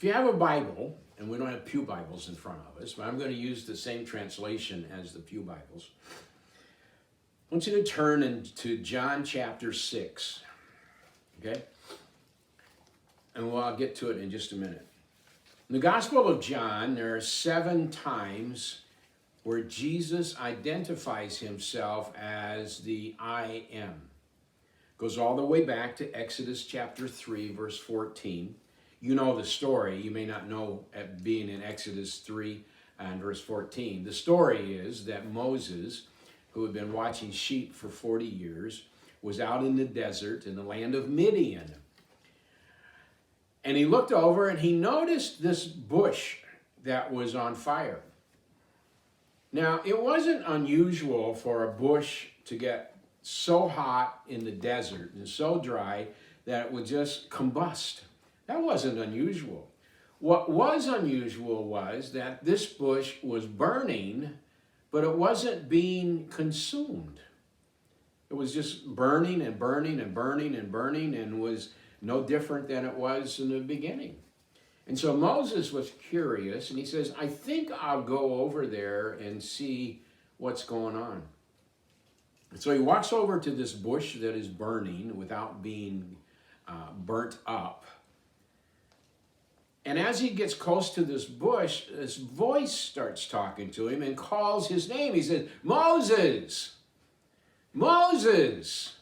If you have a Bible, and we don't have Pew Bibles in front of us, but I'm going to use the same translation as the Pew Bibles. I want you to turn into John chapter 6, okay? And I'll get to it in just a minute. In the Gospel of John, there are 7 times where Jesus identifies himself as the I am. Goes all the way back to Exodus chapter 3, verse 14. You know the story. You may not know at being in Exodus 3 and verse 14. The story is that Moses, who had been watching sheep for 40 years, was out in the desert in the land of Midian. And he looked over and he noticed this bush that was on fire. Now, it wasn't unusual for a bush to get so hot in the desert and so dry that it would just combust. That wasn't unusual. What was unusual was that this bush was burning, but it wasn't being consumed. It was just burning and burning and burning and burning and was no different than it was in the beginning. And so Moses was curious and he says, I think I'll go over there and see what's going on. And so he walks over to this bush that is burning without being burnt up. And as he gets close to this bush, this voice starts talking to him and calls his name. He says, Moses! Moses!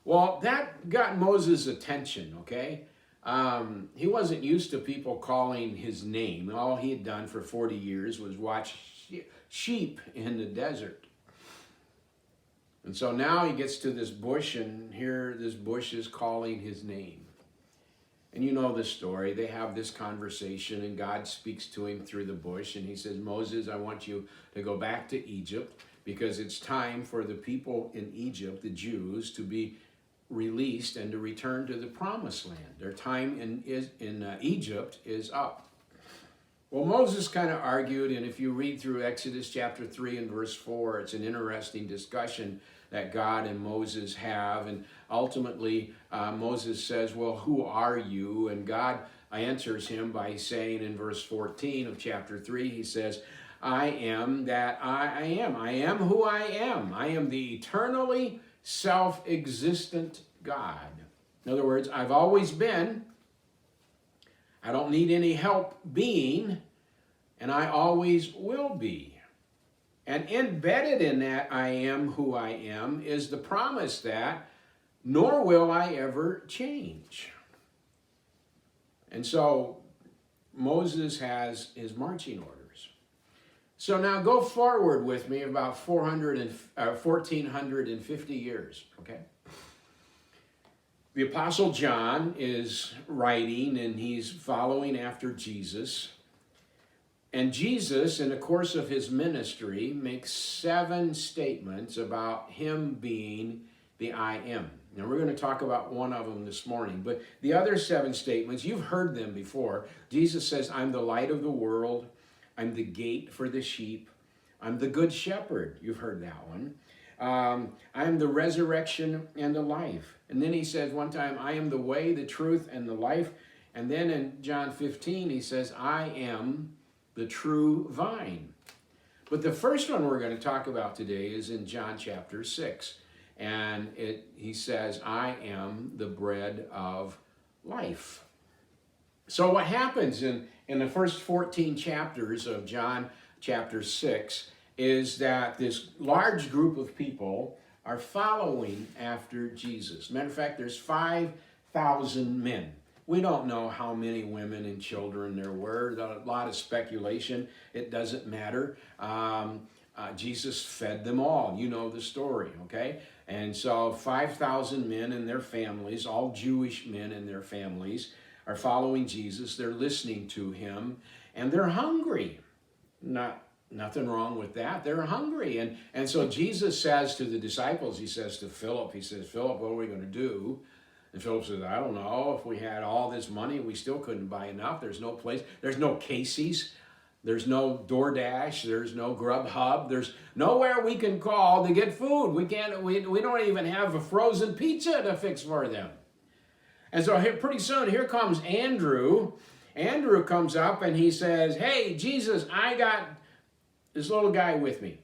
Well, that got Moses' attention, okay? He wasn't used to people calling his name. All he had done for 40 years was watch sheep in the desert. And so now he gets to this bush, and here this bush is calling his name. And you know the story. They have this conversation, and God speaks to him through the bush, and he says, Moses, I want you to go back to Egypt because it's time for the people in Egypt, the Jews, to be released and to return to the promised land. Their time in Egypt is up. Well, Moses kind of argued, and if you read through Exodus chapter 3 and verse 4, it's an interesting discussion that God and Moses have. And ultimately, Moses says, well, who are you? And God answers him by saying in verse 14 of chapter 3, he says, I am that I am. I am who I am. I am the eternally self-existent God. In other words, I've always been. I don't need any help being, and I always will be. And embedded in that I am who I am is the promise that nor will I ever change. And so Moses has his marching orders. So now go forward with me about 1,450 years, okay? The Apostle John is writing and he's following after Jesus. And Jesus, in the course of his ministry, makes 7 statements about him being the I am. Now, we're going to talk about one of them this morning, but the other 7 statements, you've heard them before. Jesus says, I'm the light of the world. I'm the gate for the sheep. I'm the good shepherd. You've heard that one. I'm the resurrection and the life. And then he says one time, I am the way, the truth, and the life. And then in John 15, he says, I am the true vine. But the first one we're going to talk about today is in John chapter 6. And he says, I am the bread of life. So what happens in the first 14 chapters of John chapter 6 is that this large group of people are following after Jesus. Matter of fact, there's 5,000 men. We don't know how many women and children there were. A lot of speculation. It doesn't matter. Jesus fed them all. You know the story, okay? And so 5,000 men and their families, all Jewish men and their families, are following Jesus. They're listening to him, and they're hungry. Nothing wrong with that. They're hungry. And so Jesus says to the disciples, he says to Philip, he says, Philip, what are we going to do? And Philip says, I don't know. If we had all this money, we still couldn't buy enough. There's no place. There's no Casey's. There's no DoorDash. There's no Grubhub. There's nowhere we can call to get food. We don't even have a frozen pizza to fix for them. And so here, pretty soon, here comes Andrew, Andrew comes up and he says, hey, Jesus, I got this little guy with me.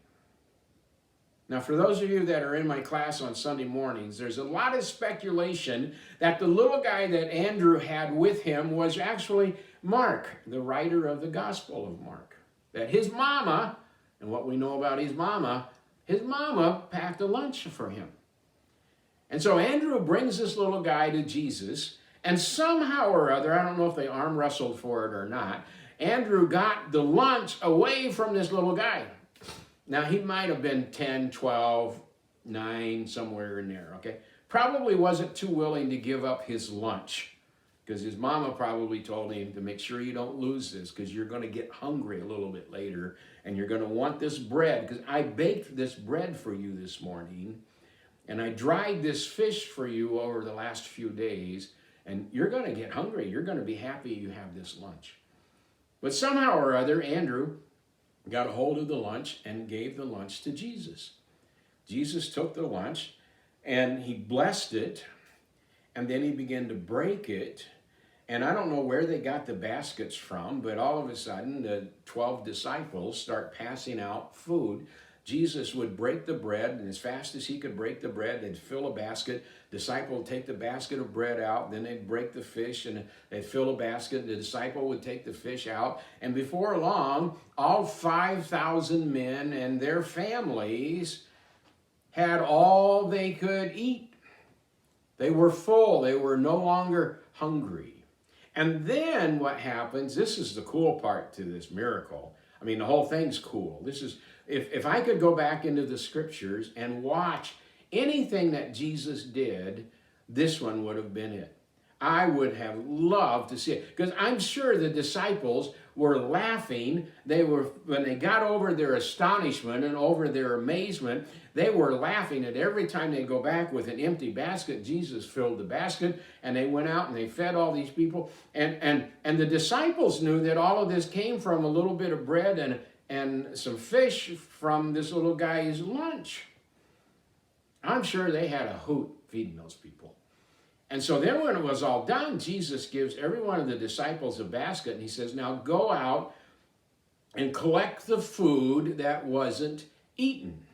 Now, for those of you that are in my class on Sunday mornings, there's a lot of speculation that the little guy that Andrew had with him was actually Mark, the writer of the Gospel of Mark. That his mama, and what we know about his mama packed a lunch for him. And so Andrew brings this little guy to Jesus, and somehow or other, I don't know if they arm wrestled for it or not, Andrew got the lunch away from this little guy. Now, he might have been 10, 12, 9, somewhere in there, okay? Probably wasn't too willing to give up his lunch because his mama probably told him to make sure you don't lose this because you're going to get hungry a little bit later and you're going to want this bread because I baked this bread for you this morning and I dried this fish for you over the last few days and you're going to get hungry. You're going to be happy you have this lunch. But somehow or other, Andrew got a hold of the lunch and gave the lunch to Jesus. Jesus took the lunch and he blessed it and then he began to break it. And I don't know where they got the baskets from, but all of a sudden the 12 disciples start passing out food. Jesus would break the bread, and as fast as he could break the bread, they'd fill a basket. Disciple would take the basket of bread out, then they'd break the fish, and they'd fill a basket. The disciple would take the fish out, and before long, all 5,000 men and their families had all they could eat. They were full. They were no longer hungry. And then what happens, this is the cool part to this miracle. I mean, the whole thing's cool. This is, if I could go back into the scriptures and watch anything that Jesus did, this one would have been it. I would have loved to see it because I'm sure the disciples were laughing. When they got over their astonishment and over their amazement, they were laughing at every time they go back with an empty basket. Jesus filled the basket and they went out and they fed all these people. And the disciples knew that all of this came from a little bit of bread and some fish from this little guy's lunch. I'm sure they had a hoot feeding those people. And so then when it was all done, Jesus gives every one of the disciples a basket and he says, now go out and collect the food that wasn't eaten.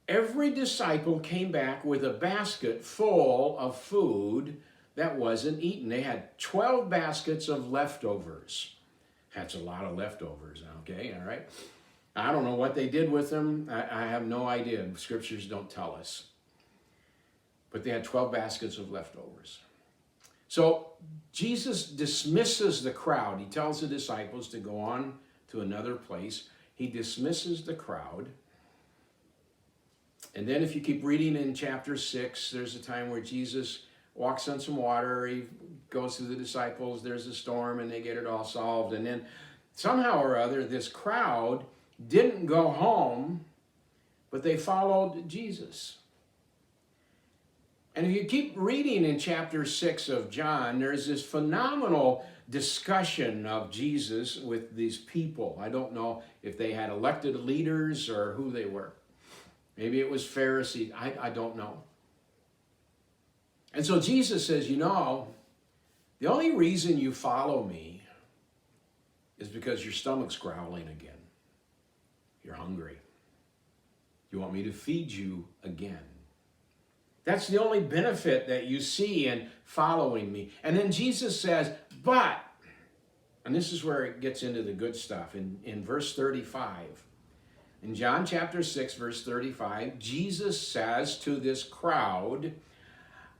Every disciple came back with a basket full of food that wasn't eaten. They had 12 baskets of leftovers. That's a lot of leftovers, okay, all right? I don't know what they did with them. I have no idea. The scriptures don't tell us. But they had 12 baskets of leftovers. So Jesus dismisses the crowd. He tells the disciples to go on to another place. He dismisses the crowd. And then if you keep reading in chapter 6, there's a time where Jesus walks on some water. He goes to the disciples. There's a storm and they get it all solved. And then somehow or other, this crowd didn't go home, but they followed Jesus. And if you keep reading in chapter 6 of John, there's this phenomenal discussion of Jesus with these people. I don't know if they had elected leaders or who they were. Maybe it was Pharisees. I don't know. And so Jesus says, you know, the only reason you follow me is because your stomach's growling again. You're hungry. You want me to feed you again. That's the only benefit that you see in following me. And then Jesus says, but, and this is where it gets into the good stuff, in verse 35. In John chapter 6, verse 35, Jesus says to this crowd,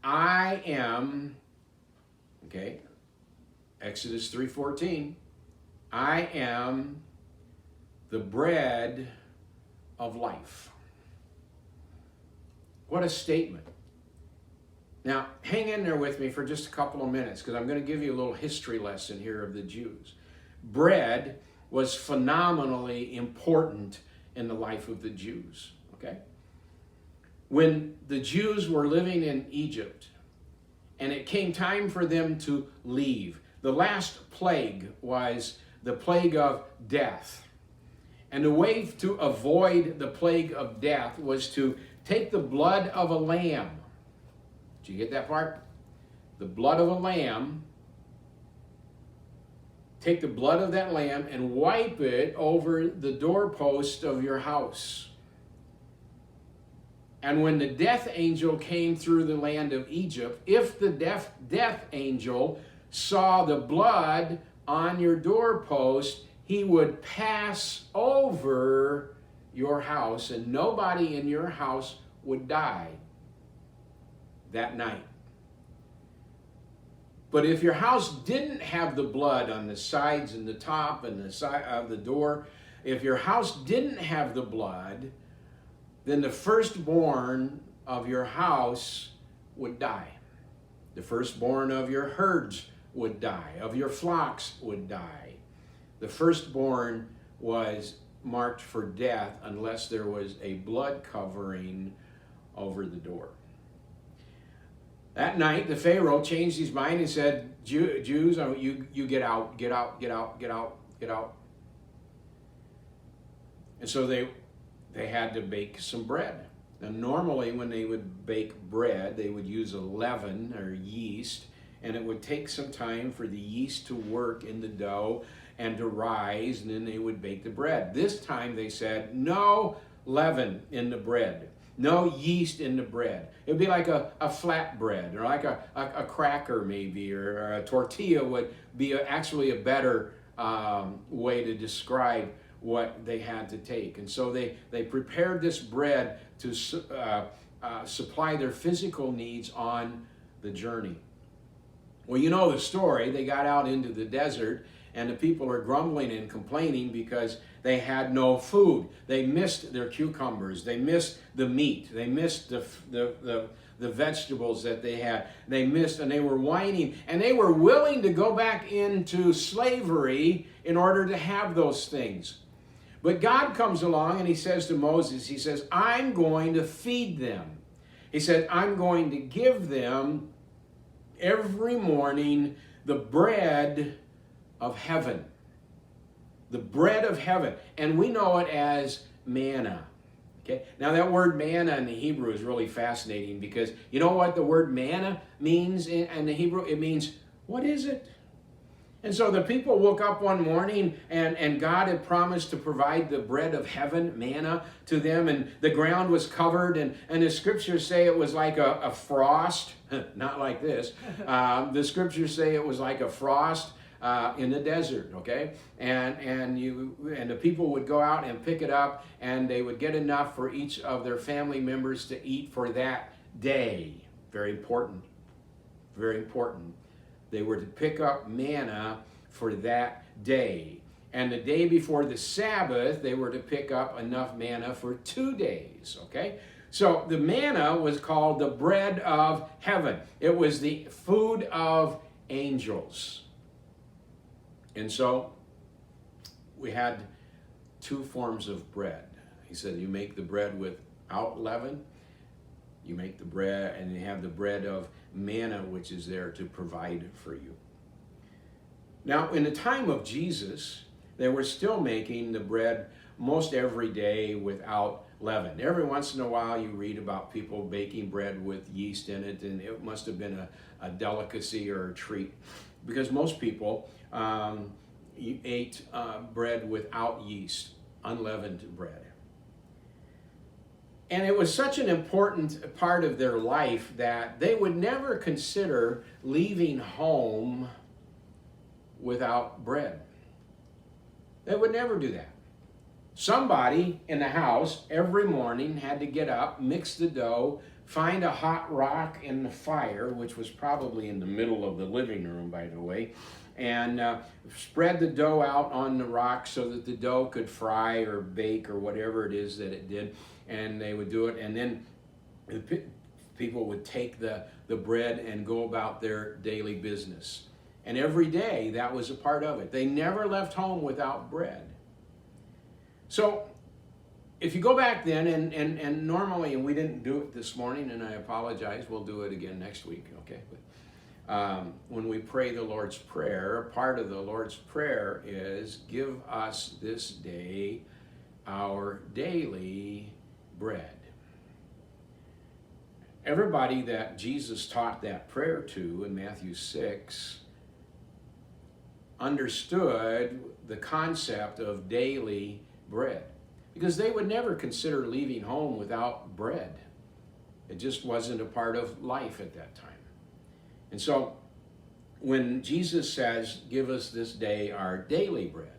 I am, okay, Exodus 3:14, I am the bread of life. What a statement. Now, hang in there with me for just a couple of minutes because I'm going to give you a little history lesson here of the Jews. Bread was phenomenally important in the life of the Jews, okay? When the Jews were living in Egypt and it came time for them to leave, the last plague was the plague of death. And the way to avoid the plague of death was to take the blood of a lamb. Did you get that part? The blood of a lamb, take the blood of that lamb and wipe it over the doorpost of your house. And when the death angel came through the land of Egypt, if the death angel saw the blood on your doorpost, he would pass over your house, and nobody in your house would die that night. But if your house didn't have the blood on the sides and the top and the side of the door, if your house didn't have the blood, then the firstborn of your house would die. The firstborn of your herds would die, of your flocks would die. The firstborn was marked for death unless there was a blood covering over the door. That night, the Pharaoh changed his mind and said, Jews, you get out, get out, get out, get out, get out. And so they had to bake some bread. Now, normally when they would bake bread, they would use a leaven or yeast, and it would take some time for the yeast to work in the dough and to rise, and then they would bake the bread. This time they said, no leaven in the bread. No yeast in the bread. It would be like a flat bread, or like a cracker maybe, or a tortilla would be actually a better way to describe what they had to take. And so they prepared this bread to supply their physical needs on the journey. Well, you know the story. They got out into the desert, and the people are grumbling and complaining because they had no food. They missed their cucumbers. They missed the meat. They missed the vegetables that they had. They missed, and they were whining, and they were willing to go back into slavery in order to have those things. But God comes along and he says to Moses, he says, I'm going to feed them. He said, I'm going to give them every morning the bread of heaven. The bread of heaven. And we know it as manna. Okay? Now that word manna in the Hebrew is really fascinating, because you know what the word manna means in the Hebrew? It means, what is it? And so the people woke up one morning, and God had promised to provide the bread of heaven, manna, to them, and the ground was covered, and the scriptures say it was like a frost, not like this. The scriptures say it was like a frost in the desert, okay? And the people would go out and pick it up, and they would get enough for each of their family members to eat for that day. Very important. Very important. They were to pick up manna for that day. And the day before the Sabbath, they were to pick up enough manna for 2 days, okay? So the manna was called the bread of heaven. It was the food of angels. And so we had two forms of bread. He said, you make the bread without leaven. You make the bread, and you have the bread of manna, which is there to provide for you. Now, in the time of Jesus, they were still making the bread most every day without leaven. Every once in a while you read about people baking bread with yeast in it, and it must have been a delicacy or a treat, because most people ate bread without yeast, unleavened bread. And it was such an important part of their life that they would never consider leaving home without bread. They would never do that. Somebody in the house every morning had to get up, mix the dough, find a hot rock in the fire, which was probably in the middle of the living room, by the way, and spread the dough out on the rock so that the dough could fry or bake or whatever it is that it did. And they would do it, and then the people would take the bread and go about their daily business. And every day that was a part of it. They never left home without bread. So if you go back then, and normally, and we didn't do it this morning, and I apologize, we'll do it again next week, okay? But, when we pray the Lord's Prayer, a part of the Lord's Prayer is, give us this day our daily bread. Everybody that Jesus taught that prayer to in Matthew 6 understood the concept of daily bread, because they would never consider leaving home without bread. It just wasn't a part of life at that time. And so when Jesus says, give us this day our daily bread,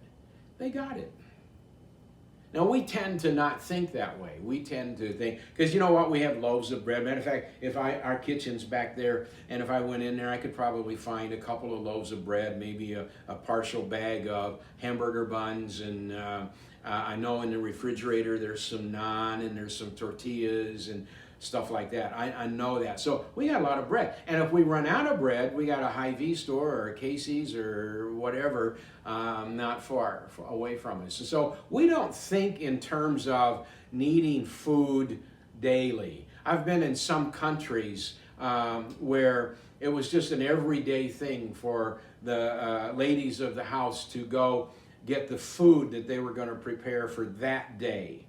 they got it. Now, we tend to not think that way. We tend to think, because you know what, we have loaves of bread. Matter of fact, our kitchen's back there, and if I went in there, I could probably find a couple of loaves of bread, maybe a partial bag of hamburger buns, and I know in the refrigerator there's some naan, and there's some tortillas, and stuff like that. I know that. So we got a lot of bread. And if we run out of bread, we got a Hy-Vee store or a Casey's or whatever not far away from us. So we don't think in terms of needing food daily. I've been in some countries where it was just an everyday thing for the ladies of the house to go get the food that they were going to prepare for that day.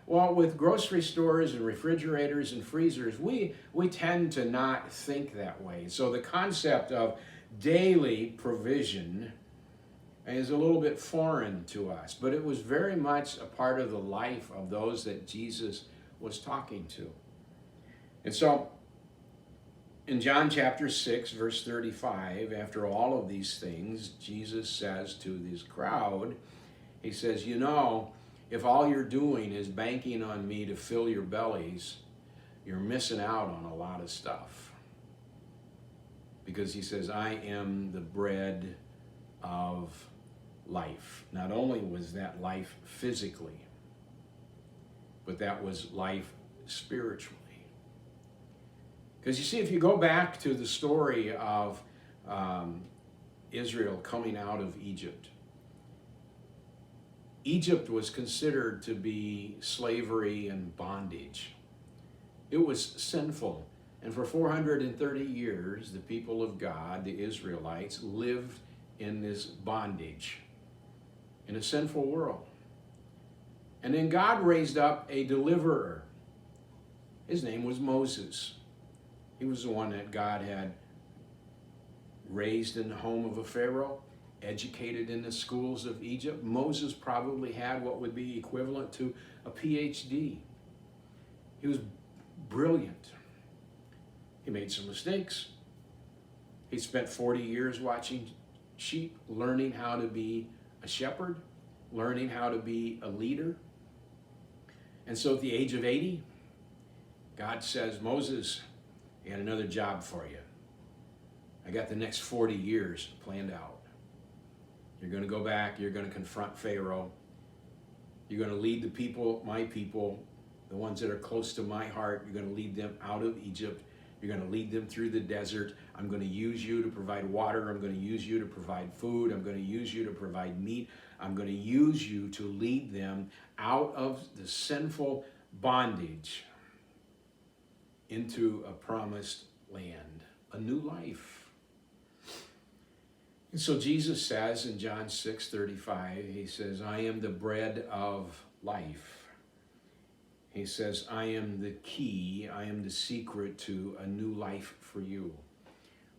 Well, with grocery stores and refrigerators and freezers, we tend to not think that way. So the concept of daily provision is a little bit foreign to us, but it was very much a part of the life of those that Jesus was talking to. And so in John chapter 6, verse 35, after all of these things, Jesus says to this crowd, he says, you know, if all you're doing is banking on me to fill your bellies, you're missing out on a lot of stuff. Because he says, I am the bread of life. Not only was that life physically, but that was life spiritually. Because you see, if you go back to the story of Israel coming out of Egypt, Egypt was considered to be slavery and bondage. It was sinful. And for 430 years, the people of God, the Israelites, lived in this bondage in a sinful world. And then God raised up a deliverer. His name was Moses. He was the one that God had raised in the home of a Pharaoh, educated in the schools of Egypt. Moses probably had what would be equivalent to a PhD. He was brilliant. He made some mistakes. He spent 40 years watching sheep, learning how to be a shepherd, learning how to be a leader. And so at the age of 80, God says, Moses, I got another job for you. I got the next 40 years planned out. You're going to go back, you're going to confront Pharaoh. You're going to lead the people, my people, the ones that are close to my heart. You're going to lead them out of Egypt. You're going to lead them through the desert. I'm going to use you to provide water. I'm going to use you to provide food. I'm going to use you to provide meat. I'm going to use you to lead them out of the sinful bondage into a promised land, a new life. And so Jesus says in John 6:35, he says, I am the bread of life. He says, I am the key, I am the secret to a new life for you.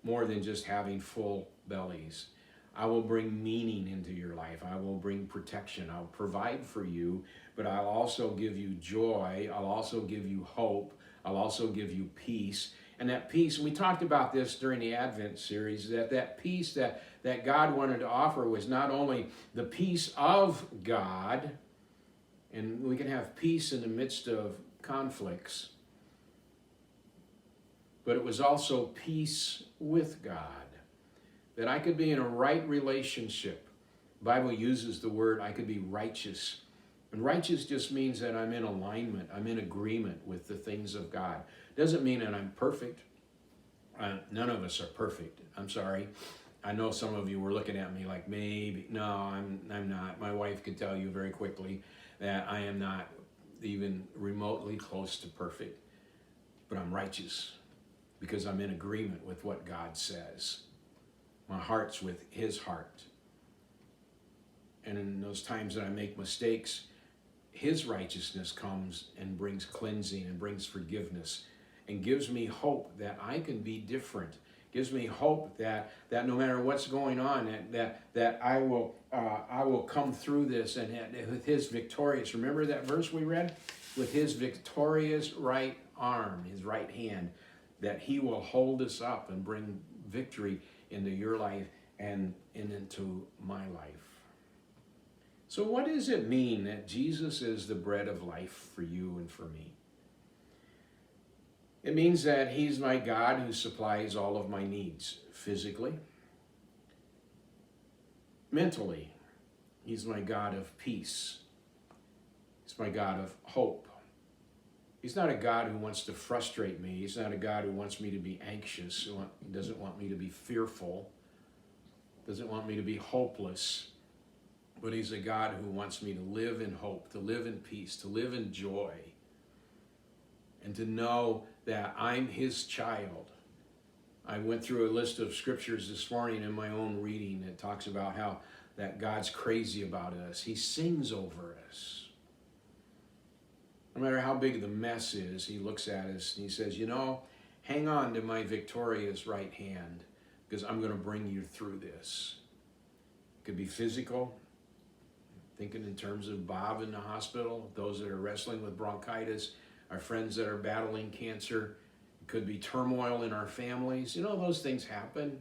More than just having full bellies. I will bring meaning into your life. I will bring protection. I'll provide for you, but I'll also give you joy. I'll also give you hope. I'll also give you peace. And that peace, and we talked about this during the Advent series, that peace that God wanted to offer was not only the peace of God, and we can have peace in the midst of conflicts, but it was also peace with God, that I could be in a right relationship. The Bible uses the word, I could be righteous. And righteous just means that I'm in alignment, I'm in agreement with the things of God. Doesn't mean that I'm perfect. None of us are perfect. I'm sorry. I know some of you were looking at me like, maybe. No, I'm not. My wife could tell you very quickly that I am not even remotely close to perfect. But I'm righteous because I'm in agreement with what God says. My heart's with His heart. And in those times that I make mistakes, His righteousness comes and brings cleansing and brings forgiveness and gives me hope that I can be different, Gives me hope that no matter what's going on, that I will come through this, and with his victorious. Remember that verse we read? With his victorious right arm, his right hand, that he will hold us up and bring victory into your life and into my life. So what does it mean that Jesus is the bread of life for you and for me? It means that he's my God who supplies all of my needs, physically, mentally. He's my God of peace. He's my God of hope. He's not a God who wants to frustrate me. He's not a God who wants me to be anxious. He doesn't want me to be fearful. Doesn't want me to be hopeless. But he's a God who wants me to live in hope, to live in peace, to live in joy, and to know that I'm his child. I went through a list of scriptures this morning in my own reading that talks about how that God's crazy about us. He sings over us. No matter how big the mess is, he looks at us and he says, you know, hang on to my victorious right hand, because I'm going to bring you through this. It could be physical, thinking in terms of Bob in the hospital, those that are wrestling with bronchitis, our friends that are battling cancer. It could be turmoil in our families. You know, those things happen.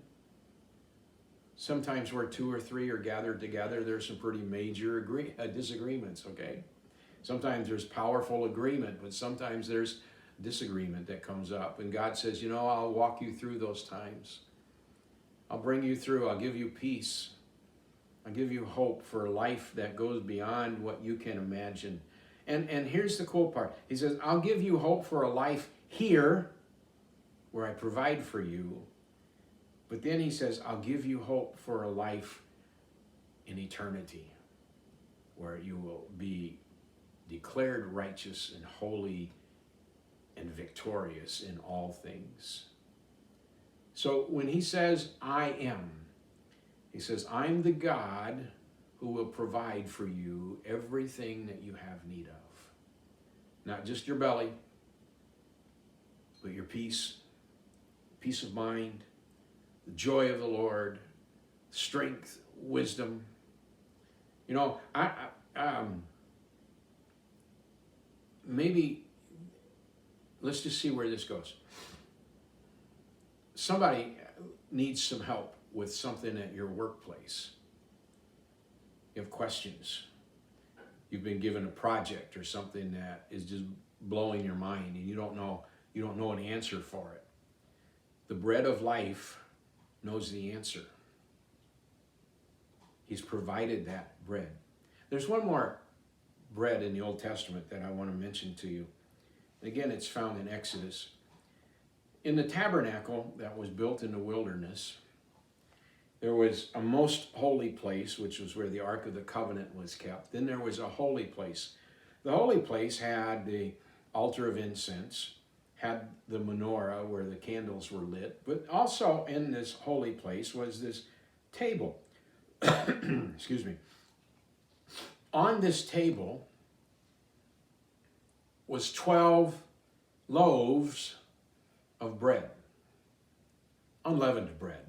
Sometimes where two or three are gathered together, there's some pretty major disagreements, okay? Sometimes there's powerful agreement, but sometimes there's disagreement that comes up. And God says, you know, I'll walk you through those times. I'll bring you through. I'll give you peace. I'll give you hope for a life that goes beyond what you can imagine. And here's the cool part. He says, I'll give you hope for a life here where I provide for you. But then he says, I'll give you hope for a life in eternity where you will be declared righteous and holy and victorious in all things. So when he says, I am, he says, I'm the God who will provide for you everything that you have need of. Not just your belly, but your peace of mind, the joy of the Lord, strength, wisdom. You know, maybe, let's just see where this goes. Somebody needs some help with something at your workplace. You have questions. You've been given a project or something that is just blowing your mind and you don't know an answer for it. The bread of life knows the answer. He's provided that bread. There's one more bread in the Old Testament that I want to mention to you. And again, it's found in Exodus. In the tabernacle that was built in the wilderness, there was a most holy place, which was where the Ark of the Covenant was kept. Then there was a holy place. The holy place had the altar of incense, had the menorah where the candles were lit, but also in this holy place was this table. Excuse me. On this table was 12 loaves of bread, unleavened bread.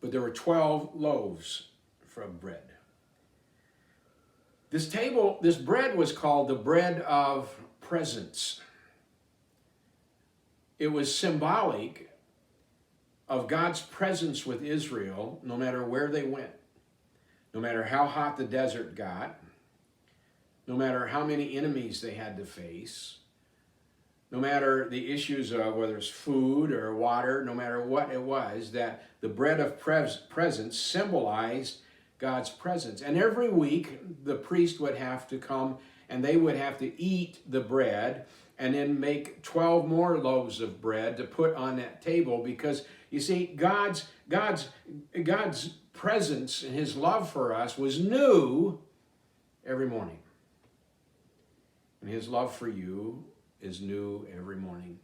But there were 12 loaves of bread. This bread was called the bread of presence. It was symbolic of God's presence with Israel no matter where they went, no matter how hot the desert got, no matter how many enemies they had to face, no matter the issues of whether it's food or water, no matter what it was, that the bread of presence symbolized God's presence. And every week, the priest would have to come and they would have to eat the bread and then make 12 more loaves of bread to put on that table, because you see, God's presence and his love for us was new every morning. And his love for you is new every morning.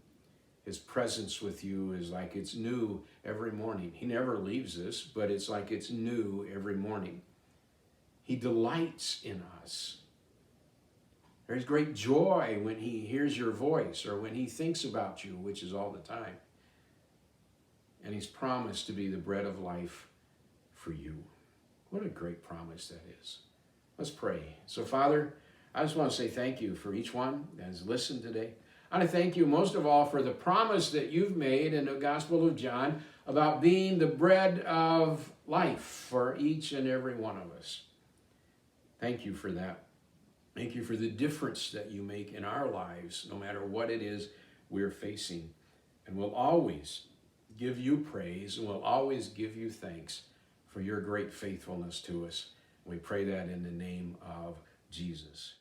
His presence with you is like it's new every morning. He never leaves us, but it's like it's new every morning. He delights in us. There's great joy when he hears your voice or when he thinks about you, which is all the time. and he's promised to be the bread of life for you. What a great promise that is. Let's pray. So, Father, I just want to say thank you for each one that has listened today. I want to thank you most of all for the promise that you've made in the Gospel of John about being the bread of life for each and every one of us. Thank you for that. Thank you for the difference that you make in our lives, no matter what it is we're facing. And we'll always give you praise, and we'll always give you thanks for your great faithfulness to us. We pray that in the name of Jesus.